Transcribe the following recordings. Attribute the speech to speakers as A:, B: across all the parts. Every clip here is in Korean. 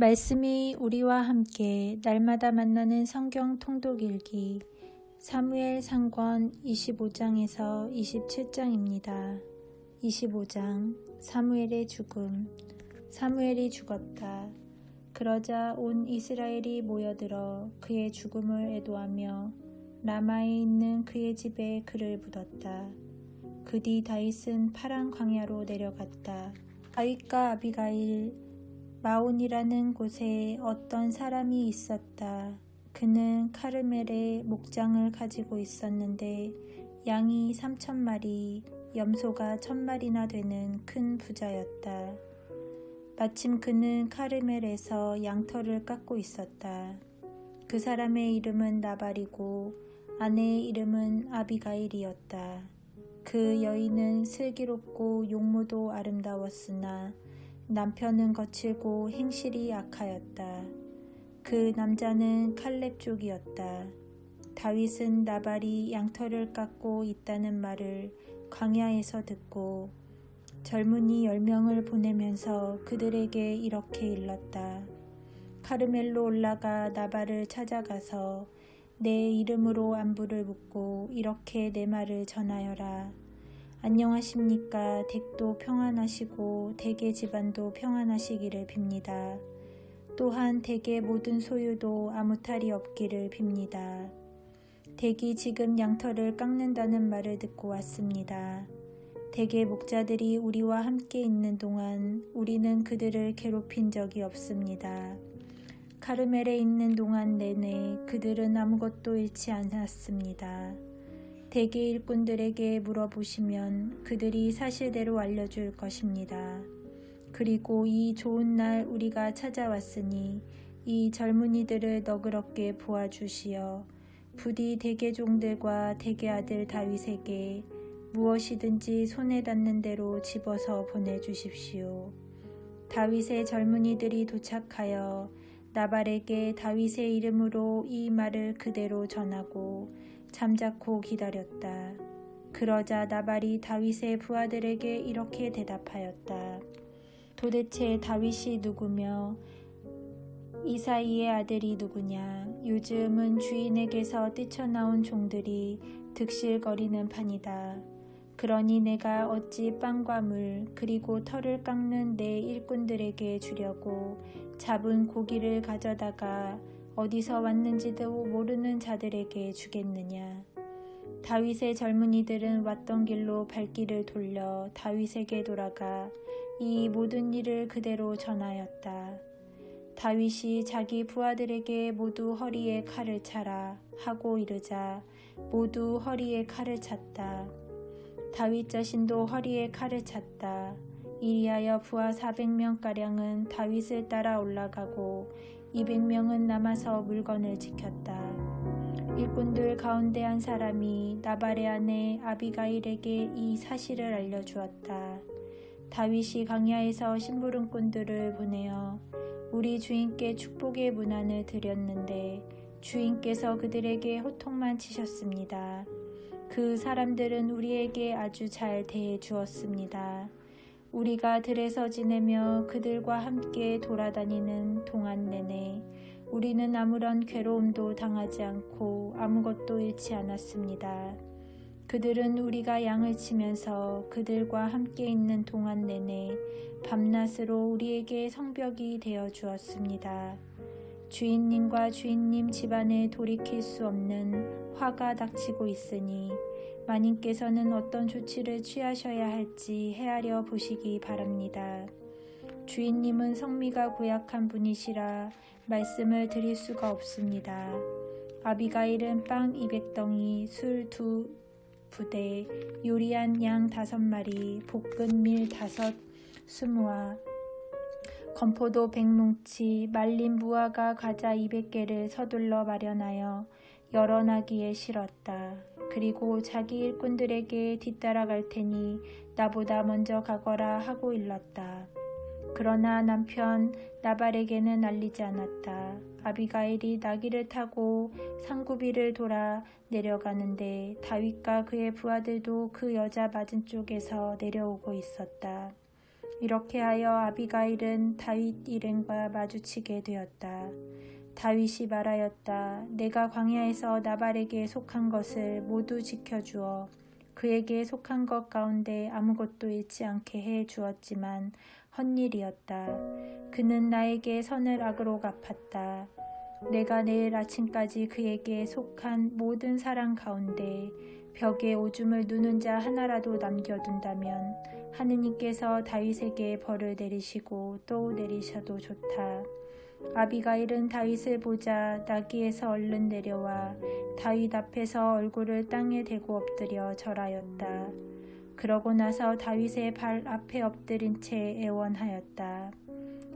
A: 말씀이 우리와 함께 날마다 만나는 성경 통독 일기 사무엘 상권 25장에서 27장입니다. 25장 사무엘의 죽음. 사무엘이 죽었다. 그러자 온 이스라엘이 모여들어 그의 죽음을 애도하며 라마에 있는 그의 집에 그를 묻었다. 그 뒤 다윗은 파란 광야로 내려갔다. 다윗과 아비가일 마온이라는 곳에 어떤 사람이 있었다. 그는 카르멜에 목장을 가지고 있었는데 양이 3,000마리, 염소가 1,000마리나 되는 큰 부자였다. 마침 그는 카르멜에서 양털을 깎고 있었다. 그 사람의 이름은 나발이고 아내의 이름은 아비가일이었다. 그 여인은 슬기롭고 용모도 아름다웠으나 남편은 거칠고 행실이 악하였다. 그 남자는 칼렙 족이었다. 다윗은 나발이 양털을 깎고 있다는 말을 광야에서 듣고 젊은이 10명을 보내면서 그들에게 이렇게 일렀다. 카르멜로 올라가 나발을 찾아가서 내 이름으로 안부를 묻고 이렇게 내 말을 전하여라. 안녕하십니까. 댁도 평안하시고 댁의 집안도 평안하시기를 빕니다. 또한 댁의 모든 소유도 아무 탈이 없기를 빕니다. 댁이 지금 양털을 깎는다는 말을 듣고 왔습니다. 댁의 목자들이 우리와 함께 있는 동안 우리는 그들을 괴롭힌 적이 없습니다. 카르멜에 있는 동안 내내 그들은 아무것도 잃지 않았습니다. 댁의 일꾼들에게 물어보시면 그들이 사실대로 알려줄 것입니다. 그리고 이 좋은 날 우리가 찾아왔으니 이 젊은이들을 너그럽게 보아주시어 부디 댁의 종들과 댁의 아들 다윗에게 무엇이든지 손에 닿는 대로 집어서 보내주십시오. 다윗의 젊은이들이 도착하여 나발에게 다윗의 이름으로 이 말을 그대로 전하고 잠자코 기다렸다. 그러자 나발이 다윗의 부하들에게 이렇게 대답하였다. 도대체 다윗이 누구며 이사이의 아들이 누구냐? 요즘은 주인에게서 뛰쳐나온 종들이 득실거리는 판이다. 그러니 내가 어찌 빵과 물 그리고 털을 깎는 내 일꾼들에게 주려고 잡은 고기를 가져다가 어디서 왔는지도 모르는 자들에게 주겠느냐. 다윗의 젊은이들은 왔던 길로 발길을 돌려 다윗에게 돌아가 이 모든 일을 그대로 전하였다. 다윗이 자기 부하들에게 모두 허리에 칼을 차라 하고 이르자 모두 허리에 칼을 찼다. 다윗 자신도 허리에 칼을 찼다. 이리하여 부하 400명가량은 다윗을 따라 올라가고 200명은 남아서 물건을 지켰다. 일꾼들 가운데 한 사람이 나발의 아내 아비가일에게 이 사실을 알려주었다. 다윗이 광야에서 심부름꾼들을 보내어 우리 주인께 축복의 문안을 드렸는데 주인께서 그들에게 호통만 치셨습니다. 그 사람들은 우리에게 아주 잘 대해 주었습니다. 우리가 들에서 지내며 그들과 함께 돌아다니는 동안 내내 우리는 아무런 괴로움도 당하지 않고 아무것도 잃지 않았습니다. 그들은 우리가 양을 치면서 그들과 함께 있는 동안 내내 밤낮으로 우리에게 성벽이 되어 주었습니다. 주인님과 주인님 집안에 돌이킬 수 없는 화가 닥치고 있으니 마님께서는 어떤 조치를 취하셔야 할지 헤아려 보시기 바랍니다. 주인님은 성미가 고약한 분이시라 말씀을 드릴 수가 없습니다. 아비가일은 빵 200덩이, 술 2부대, 요리한 양 5마리, 볶은 밀 20스무와 건포도 100뭉치, 말린 무화과 과자 200개를 서둘러 마련하여 여러 나귀에 실었다. 그리고 자기 일꾼들에게 뒤따라 갈 테니 나보다 먼저 가거라 하고 일렀다. 그러나 남편 나발에게는 알리지 않았다. 아비가일이 나귀를 타고 상구비를 돌아 내려가는데 다윗과 그의 부하들도 그 여자 맞은쪽에서 내려오고 있었다. 이렇게 하여 아비가일은 다윗 일행과 마주치게 되었다. 다윗이 말하였다. 내가 광야에서 나발에게 속한 것을 모두 지켜주어 그에게 속한 것 가운데 아무것도 잃지 않게 해 주었지만 헛일이었다. 그는 나에게 선을 악으로 갚았다. 내가 내일 아침까지 그에게 속한 모든 사람 가운데 벽에 오줌을 누는 자 하나라도 남겨둔다면 하느님께서 다윗에게 벌을 내리시고 또 내리셔도 좋다. 아비가일은 다윗을 보자 나귀에서 얼른 내려와 다윗 앞에서 얼굴을 땅에 대고 엎드려 절하였다. 그러고 나서 다윗의 발 앞에 엎드린 채 애원하였다.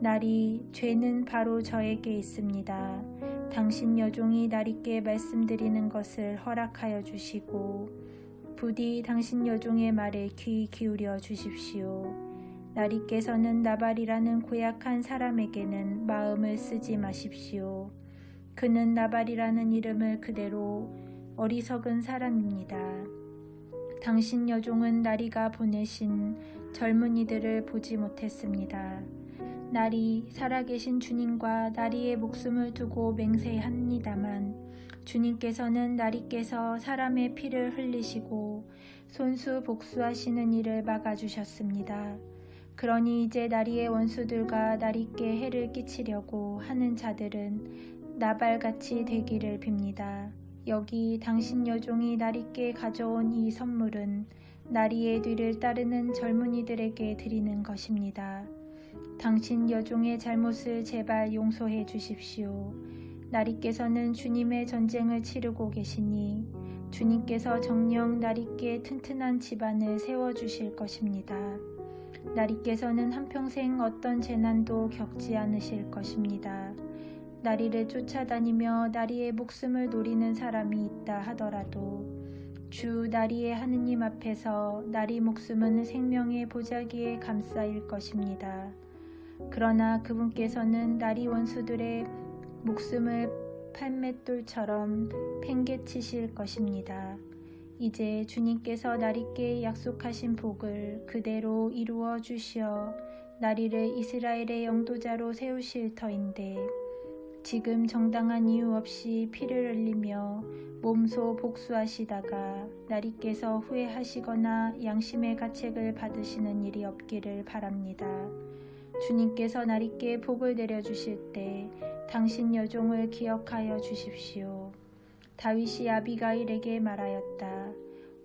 A: 나리, 죄는 바로 저에게 있습니다. 당신 여종이 나리께 말씀드리는 것을 허락하여 주시고 부디 당신 여종의 말에 귀 기울여 주십시오. 나리께서는 나발이라는 고약한 사람에게는 마음을 쓰지 마십시오. 그는 나발이라는 이름을 그대로 어리석은 사람입니다. 당신 여종은 나리가 보내신 젊은이들을 보지 못했습니다. 나리, 살아계신 주님과 나리의 목숨을 두고 맹세합니다만 주님께서는 나리께서 사람의 피를 흘리시고 손수 복수하시는 일을 막아주셨습니다. 그러니 이제 나리의 원수들과 나리께 해를 끼치려고 하는 자들은 나발같이 되기를 빕니다. 여기 당신 여종이 나리께 가져온 이 선물은 나리의 뒤를 따르는 젊은이들에게 드리는 것입니다. 당신 여종의 잘못을 제발 용서해 주십시오. 나리께서는 주님의 전쟁을 치르고 계시니 주님께서 정녕 나리께 튼튼한 집안을 세워주실 것입니다. 나리께서는 한평생 어떤 재난도 겪지 않으실 것입니다. 나리를 쫓아다니며 나리의 목숨을 노리는 사람이 있다 하더라도 주 나리의 하느님 앞에서 나리 목숨은 생명의 보자기에 감싸일 것입니다. 그러나 그분께서는 나리 원수들의 목숨을 판맷돌처럼 팽개치실 것입니다. 이제 주님께서 나리께 약속하신 복을 그대로 이루어 주시어 나리를 이스라엘의 영도자로 세우실 터인데 지금 정당한 이유 없이 피를 흘리며 몸소 복수하시다가 나리께서 후회하시거나 양심의 가책을 받으시는 일이 없기를 바랍니다. 주님께서 나리께 복을 내려주실 때 당신 여종을 기억하여 주십시오. 다윗이 아비가일에게 말하였다.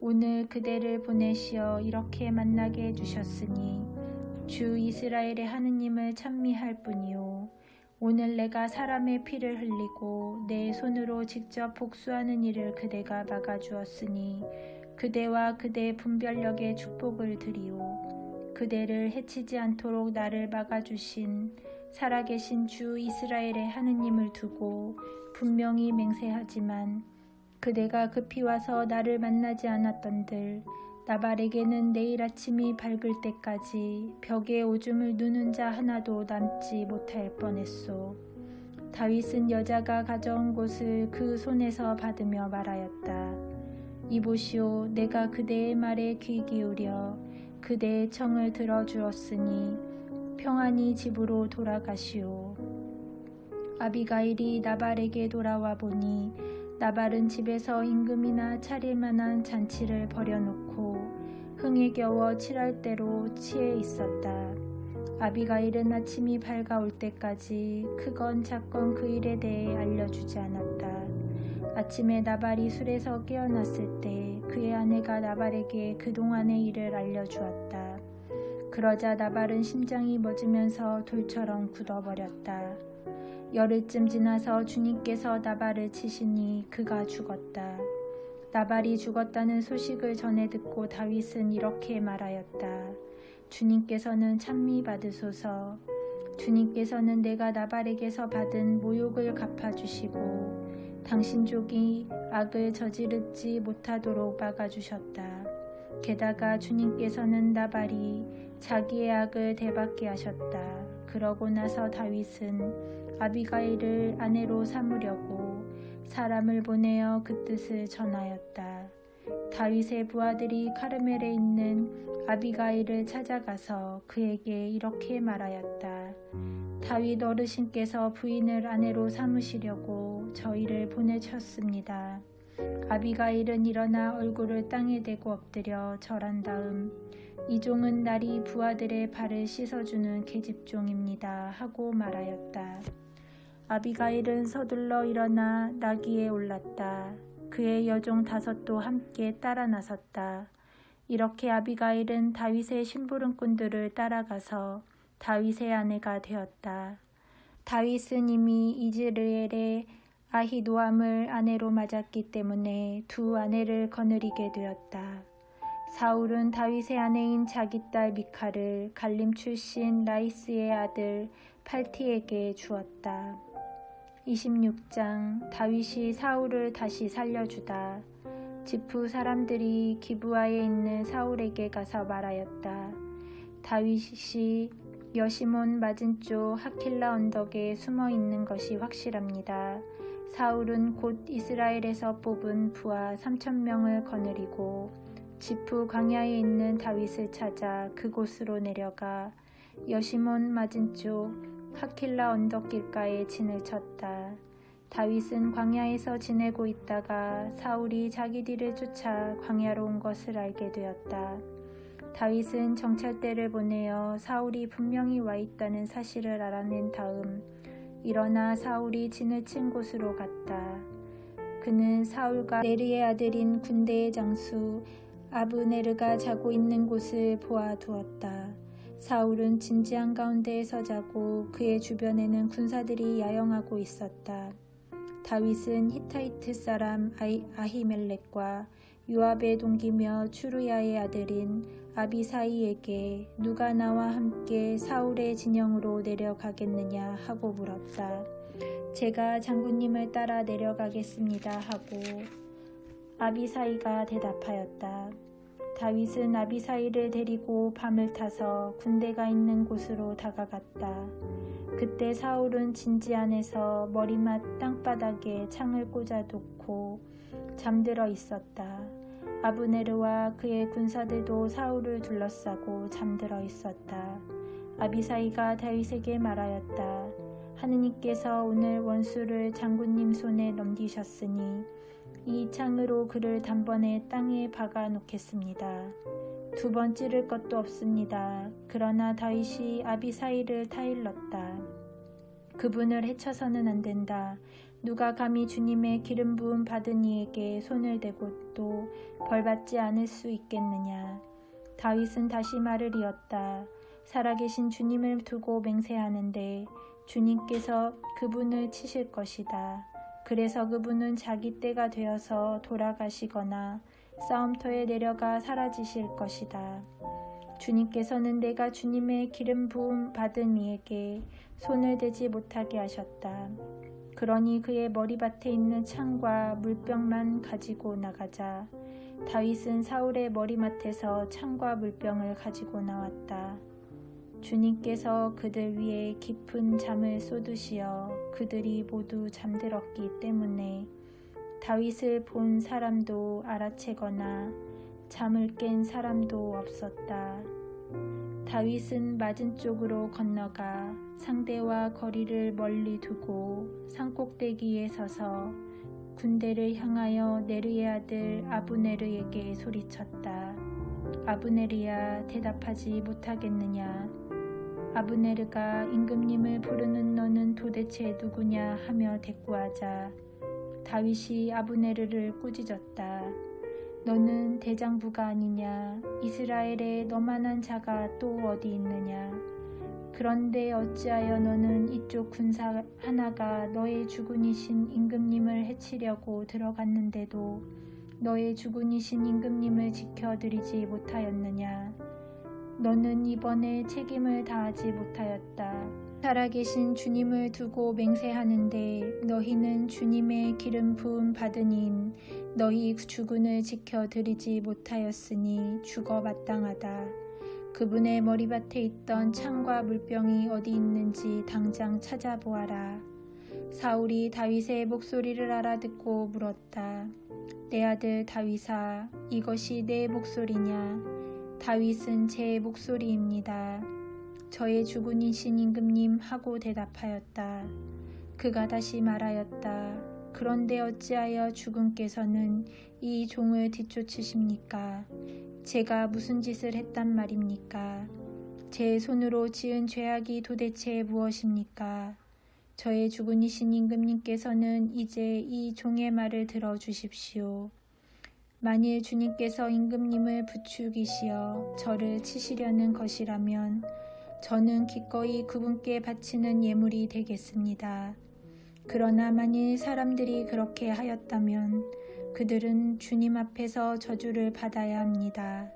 A: 오늘 그대를 보내시어 이렇게 만나게 해주셨으니 주 이스라엘의 하느님을 찬미할 뿐이요. 오늘 내가 사람의 피를 흘리고 내 손으로 직접 복수하는 일을 그대가 막아주었으니 그대와 그대 분별력에 축복을 드리오. 그대를 해치지 않도록 나를 막아주신 살아계신 주 이스라엘의 하느님을 두고 분명히 맹세하지만 그대가 급히 와서 나를 만나지 않았던들 나발에게는 내일 아침이 밝을 때까지 벽에 오줌을 누는 자 하나도 남지 못할 뻔했소. 다윗은 여자가 가져온 곳을 그 손에서 받으며 말하였다. 이보시오, 내가 그대의 말에 귀 기울여 그대의 청을 들어주었으니 평안히 집으로 돌아가시오. 아비가일이 나발에게 돌아와 보니 나발은 집에서 임금이나 차릴 만한 잔치를 벌여놓고 흥에 겨워 칠할 대로 취해 있었다. 아비가일은 아침이 밝아올 때까지 크건 작건 그 일에 대해 알려주지 않았다. 아침에 나발이 술에서 깨어났을 때 그의 아내가 나발에게 그동안의 일을 알려주었다. 그러자 나발은 심장이 멎으면서 돌처럼 굳어버렸다. 열흘쯤 지나서 주님께서 나발을 치시니 그가 죽었다. 나발이 죽었다는 소식을 전해 듣고 다윗은 이렇게 말하였다. 주님께서는 찬미 받으소서. 주님께서는 내가 나발에게서 받은 모욕을 갚아주시고 당신 족이 악을 저지르지 못하도록 막아주셨다. 게다가 주님께서는 나발이 자기의 악을 되받게 하셨다. 그러고 나서 다윗은 아비가일을 아내로 삼으려고 사람을 보내어 그 뜻을 전하였다. 다윗의 부하들이 카르멜에 있는 아비가일을 찾아가서 그에게 이렇게 말하였다. 다윗 어르신께서 부인을 아내로 삼으시려고 저희를 보내셨습니다. 아비가일은 일어나 얼굴을 땅에 대고 엎드려 절한 다음 이 종은 날이 부하들의 발을 씻어주는 계집종입니다 하고 말하였다. 아비가일은 서둘러 일어나 나귀에 올랐다. 그의 여종 5도 함께 따라 나섰다. 이렇게 아비가일은 다윗의 심부름꾼들을 따라가서 다윗의 아내가 되었다. 다윗은 이미 이즈라엘의 아히노암을 아내로 맞았기 때문에 두 아내를 거느리게 되었다. 사울은 다윗의 아내인 자기 딸 미칼을 갈림 출신 라이스의 아들 팔티에게 주었다. 26장 다윗이 사울을 다시 살려주다. 지프 사람들이 기브아에 있는 사울에게 가서 말하였다. 다윗이 여시몬 맞은쪽 하킬라 언덕에 숨어 있는 것이 확실합니다. 사울은 곧 이스라엘에서 뽑은 부하 3,000명을 거느리고 지프 광야에 있는 다윗을 찾아 그곳으로 내려가 여시몬 맞은쪽 하킬라 언덕 길가에 진을 쳤다. 다윗은 광야에서 지내고 있다가 사울이 자기 뒤를 쫓아 광야로 온 것을 알게 되었다. 다윗은 정찰대를 보내어 사울이 분명히 와 있다는 사실을 알아낸 다음 일어나 사울이 진을 친 곳으로 갔다. 그는 사울과 네르의 아들인 군대의 장수 아브네르가 자고 있는 곳을 보아두었다. 사울은 진지한 가운데에서 자고 그의 주변에는 군사들이 야영하고 있었다. 다윗은 히타이트 사람 아히멜렉과 요압의 동기며 추루야의 아들인 아비사이에게 누가 나와 함께 사울의 진영으로 내려가겠느냐 하고 물었다. 제가 장군님을 따라 내려가겠습니다 하고 아비사이가 대답하였다. 다윗은 아비사이를 데리고 밤을 타서 군대가 있는 곳으로 다가갔다. 그때 사울은 진지 안에서 머리맡 땅바닥에 창을 꽂아놓고 잠들어 있었다. 아브네르와 그의 군사들도 사울을 둘러싸고 잠들어 있었다. 아비사이가 다윗에게 말하였다. 하느님께서 오늘 원수를 장군님 손에 넘기셨으니 이 창으로 그를 단번에 땅에 박아 놓겠습니다. 2번 찌를 것도 없습니다. 그러나 다윗이 아비사이를 타일렀다. 그분을 해쳐서는 안 된다. 누가 감히 주님의 기름 부음 받은 이에게 손을 대고 또 벌받지 않을 수 있겠느냐. 다윗은 다시 말을 이었다. 살아계신 주님을 두고 맹세하는데 주님께서 그분을 치실 것이다. 그래서 그분은 자기 때가 되어서 돌아가시거나 싸움터에 내려가 사라지실 것이다. 주님께서는 내가 주님의 기름 부음 받은 이에게 손을 대지 못하게 하셨다. 그러니 그의 머리밭에 있는 창과 물병만 가지고 나가자. 다윗은 사울의 머리맡에서 창과 물병을 가지고 나왔다. 주님께서 그들 위에 깊은 잠을 쏟으시어 그들이 모두 잠들었기 때문에 다윗을 본 사람도 알아채거나 잠을 깬 사람도 없었다. 다윗은 맞은쪽으로 건너가 상대와 거리를 멀리 두고 산꼭대기에 서서 군대를 향하여 네르의 아들 아브네르에게 소리쳤다. 아브네르야, 대답하지 못하겠느냐? 아브네르가 임금님을 부르는 너는 도대체 누구냐 하며 대꾸하자 다윗이 아브네르를 꾸짖었다. 너는 대장부가 아니냐? 이스라엘에 너만한 자가 또 어디 있느냐? 그런데 어찌하여 너는 이쪽 군사 하나가 너의 주군이신 임금님을 해치려고 들어갔는데도 너의 주군이신 임금님을 지켜드리지 못하였느냐? 너는 이번에 책임을 다하지 못하였다. 살아계신 주님을 두고 맹세하는데 너희는 주님의 기름 부음 받은 이인 너희 주군을 지켜드리지 못하였으니 죽어 마땅하다. 그분의 머리밭에 있던 창과 물병이 어디 있는지 당장 찾아보아라. 사울이 다윗의 목소리를 알아듣고 물었다. 내 아들 다윗아, 이것이 내 목소리냐? 다윗은 제 목소리입니다. 저의 주군이신 임금님 하고 대답하였다. 그가 다시 말하였다. 그런데 어찌하여 주군께서는 이 종을 뒤쫓으십니까? 제가 무슨 짓을 했단 말입니까? 제 손으로 지은 죄악이 도대체 무엇입니까? 저의 주군이신 임금님께서는 이제 이 종의 말을 들어주십시오. 만일 주님께서 임금님을 부추기시어 저를 치시려는 것이라면 저는 기꺼이 그분께 바치는 예물이 되겠습니다. 그러나 만일 사람들이 그렇게 하였다면 그들은 주님 앞에서 저주를 받아야 합니다.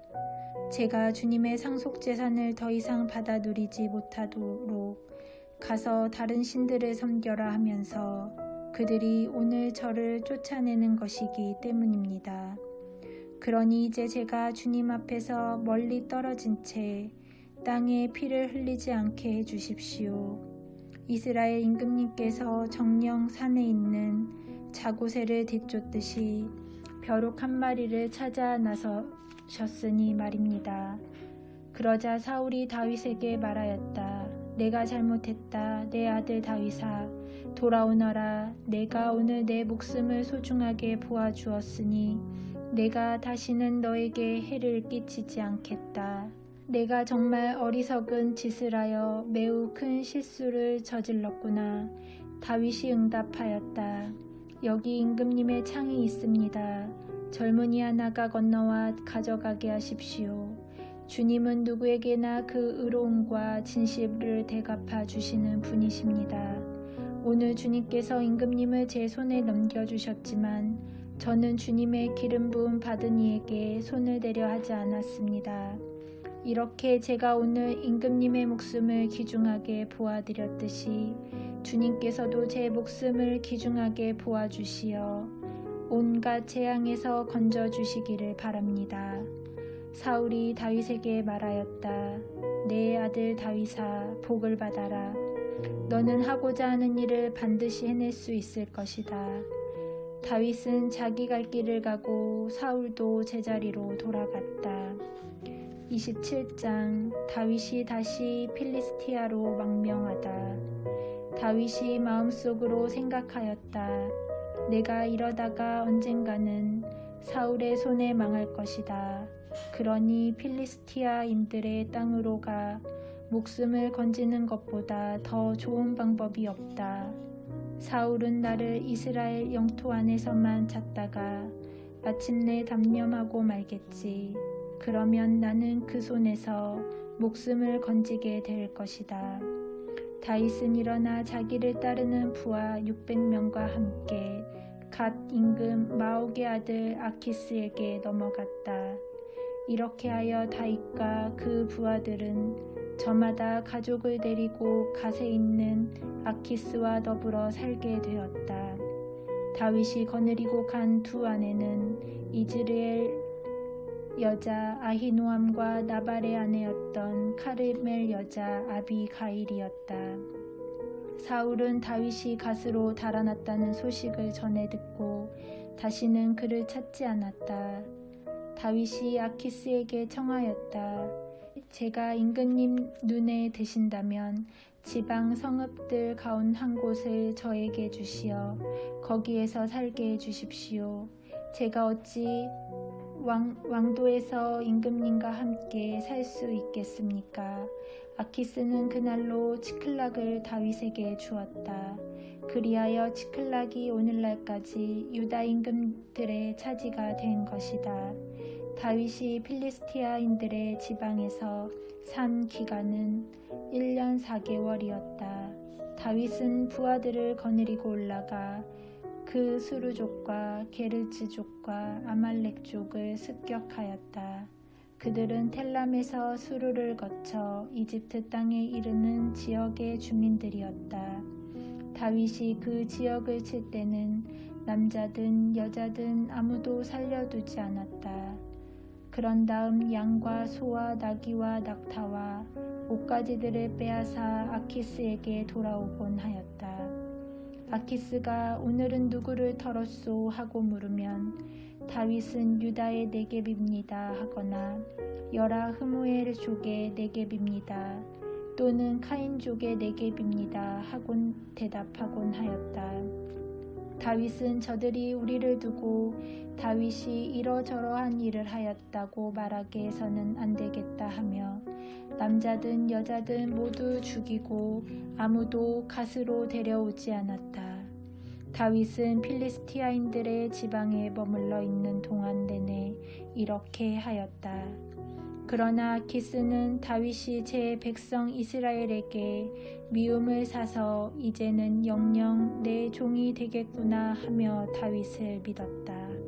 A: 제가 주님의 상속재산을 더 이상 받아 누리지 못하도록 가서 다른 신들을 섬겨라 하면서 그들이 오늘 저를 쫓아내는 것이기 때문입니다. 그러니 이제 제가 주님 앞에서 멀리 떨어진 채 땅에 피를 흘리지 않게 해주십시오. 이스라엘 임금님께서 정령 산에 있는 자고새를 뒤쫓듯이 벼룩 한 마리를 찾아 나서셨으니 말입니다. 그러자 사울이 다윗에게 말하였다. 내가 잘못했다. 내 아들 다윗아, 돌아오너라. 내가 오늘 내 목숨을 소중하게 보아주었으니 내가 다시는 너에게 해를 끼치지 않겠다. 내가 정말 어리석은 짓을 하여 매우 큰 실수를 저질렀구나. 다윗이 응답하였다. 여기 임금님의 창이 있습니다. 젊은이 하나가 건너와 가져가게 하십시오. 주님은 누구에게나 그 의로움과 진실을 대갚아 주시는 분이십니다. 오늘 주님께서 임금님을 제 손에 넘겨주셨지만 저는 주님의 기름 부음 받은 이에게 손을 대려 하지 않았습니다. 이렇게 제가 오늘 임금님의 목숨을 귀중하게 보아드렸듯이 주님께서도 제 목숨을 귀중하게 보아주시어 온갖 재앙에서 건져주시기를 바랍니다. 사울이 다윗에게 말하였다. 내 아들 다윗아, 복을 받아라. 너는 하고자 하는 일을 반드시 해낼 수 있을 것이다. 다윗은 자기 갈 길을 가고 사울도 제자리로 돌아갔다. 27장. 다윗이 다시 필리스티아로 망명하다. 다윗이 마음속으로 생각하였다. 내가 이러다가 언젠가는 사울의 손에 망할 것이다. 그러니 필리스티아인들의 땅으로 가 목숨을 건지는 것보다 더 좋은 방법이 없다. 사울은 나를 이스라엘 영토 안에서만 찾다가 마침내 단념하고 말겠지. 그러면 나는 그 손에서 목숨을 건지게 될 것이다. 다윗은 일어나 자기를 따르는 부하 600명과 함께 갓 임금 마옥의 아들 아키스에게 넘어갔다. 이렇게 하여 다윗과 그 부하들은 저마다 가족을 데리고 갓에 있는 아키스와 더불어 살게 되었다. 다윗이 거느리고 간 두 아내는 이즈리엘 여자 아히노암과 나발의 아내였던 카르멜 여자 아비가일이었다. 사울은 다윗이 갓으로 달아났다는 소식을 전해 듣고 다시는 그를 찾지 않았다. 다윗이 아키스에게 청하였다. 제가 임금님 눈에 드신다면 지방 성읍들 가운 한 곳을 저에게 주시어 거기에서 살게 해주십시오. 제가 어찌 왕도에서 임금님과 함께 살 수 있겠습니까? 아키스는 그날로 치클락을 다윗에게 주었다. 그리하여 치클락이 오늘날까지 유다 임금들의 차지가 된 것이다. 다윗이 필리스티아인들의 지방에서 산 기간은 1년 4개월이었다. 다윗은 부하들을 거느리고 올라가 그 수르족과 게르츠족과 아말렉족을 습격하였다. 그들은 텔람에서 수르를 거쳐 이집트 땅에 이르는 지역의 주민들이었다. 다윗이 그 지역을 칠 때는 남자든 여자든 아무도 살려두지 않았다. 그런 다음 양과 소와 나귀와 낙타와 옷가지들을 빼앗아 아키스에게 돌아오곤 하였다. 아키스가 오늘은 누구를 털었소 하고 물으면 다윗은 유다의 네겝입니다 하거나 여라 흐무엘 족의 네겝입니다 또는 카인족의 네겝입니다 하곤 대답하곤 하였다. 다윗은 저들이 우리를 두고 다윗이 이러저러한 일을 하였다고 말하게 해서는 안 되겠다 하며 남자든 여자든 모두 죽이고 아무도 갓으로 데려오지 않았다. 다윗은 필리스티아인들의 지방에 머물러 있는 동안 내내 이렇게 하였다. 그러나 아키스는 다윗이 제 백성 이스라엘에게 미움을 사서 이제는 영영 내 종이 되겠구나 하며 다윗을 믿었다.